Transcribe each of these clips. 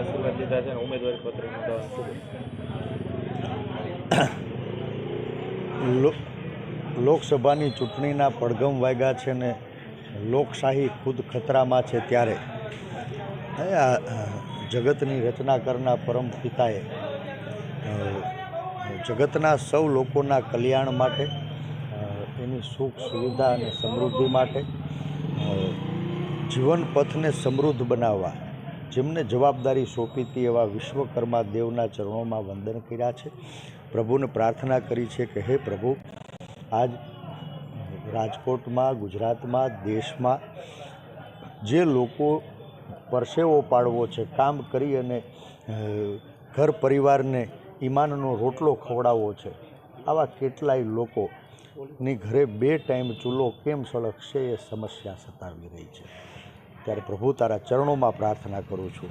આશીર્વાદ લીધા છે અને ઉમેદવારી પત્ર નોંધાવવાનું શું? લોકસભાની ચૂંટણીના પડઘમ વાગ્યા છે ને લોકશાહી ખુદ ખતરામાં છે ત્યારે આ જગતની રચના કરનાર પરમ પિતાએ જગતના સૌ લોકોના કલ્યાણ માટે, એની સુખ સુવિધા અને સમૃદ્ધિ માટે, જીવન પથને સમૃદ્ધ બનાવવા જેમને જવાબદારી સોંપી હતી એવા વિશ્વકર્મા દેવના ચરણોમાં વંદન કર્યા છે. પ્રભુને પ્રાર્થના કરી છે કે હે પ્રભુ, આજ રાજકોટમાં, ગુજરાતમાં, દેશમાં જે લોકો પરસેવો પાડવો છે, કામ કરી અને ઘર પરિવારને ઈમાનનો રોટલો ખવડાવવો છે, આવા કેટલાય લોકોની ઘરે 2 ટાઈમ ચૂલો કેમ સળગશે એ સમસ્યા સતાવી રહી છે. ત્યારે પ્રભુ તારા ચરણોમાં પ્રાર્થના કરું છું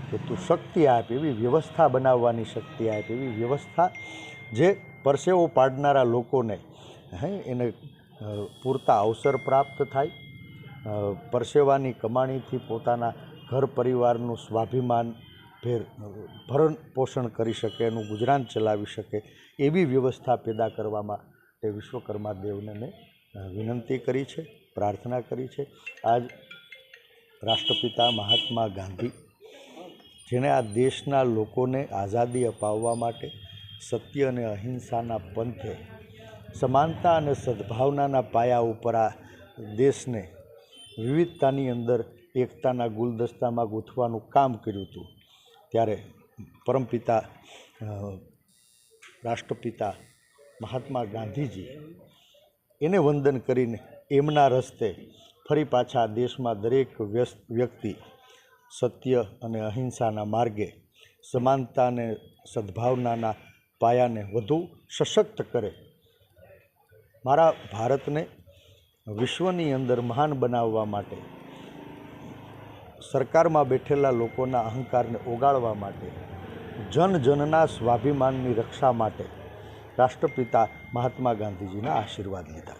કે તું શક્તિ આપ, એવી વ્યવસ્થા બનાવવાની શક્તિ આપ, એવી વ્યવસ્થા જે પરસેવો પાડનારા લોકોને એને પૂરતા અવસર પ્રાપ્ત થાય, પરસેવાની કમાણીથી પોતાના ઘર પરિવારનું સ્વાભિમાન ભરણ પોષણ કરી શકે, એનું ગુજરાન ચલાવી શકે, એવી વ્યવસ્થા પેદા કરવામાં તે વિશ્વકર્મા દેવને મેં વિનંતી કરી છે, પ્રાર્થના કરી છે. આજ રાષ્ટ્રપિતા મહાત્મા ગાંધી, જેણે આ દેશના લોકોને આઝાદી અપાવવા માટે સત્ય અને અહિંસાના પંથે, સમાનતા અને સદભાવનાના પાયા ઉપર આ દેશને વિવિધતાની અંદર એકતાના ગુલદસ્તામાં ગૂંથવાનું કામ કર્યું હતું, ત્યારે પરમપિતા રાષ્ટ્રપિતા મહાત્મા ગાંધીજી એને વંદન કરીને એમના રસ્તે ફરી પાછા દેશમાં દરેક વ્યક્તિ સત્ય અને અહિંસાના માર્ગે, સમાનતા અને સદભાવનાના પાયાને વધુ સશક્ત કરે, મારા ભારતને વિશ્વની અંદર મહાન બનાવવા માટે, સરકારમાં બેઠેલા લોકોના અહંકારને ઓગાળવા માટે, જન જનના સ્વાભિમાનની રક્ષા માટે રાષ્ટ્રપિતા મહાત્મા ગાંધીજીના આશીર્વાદ લીધા.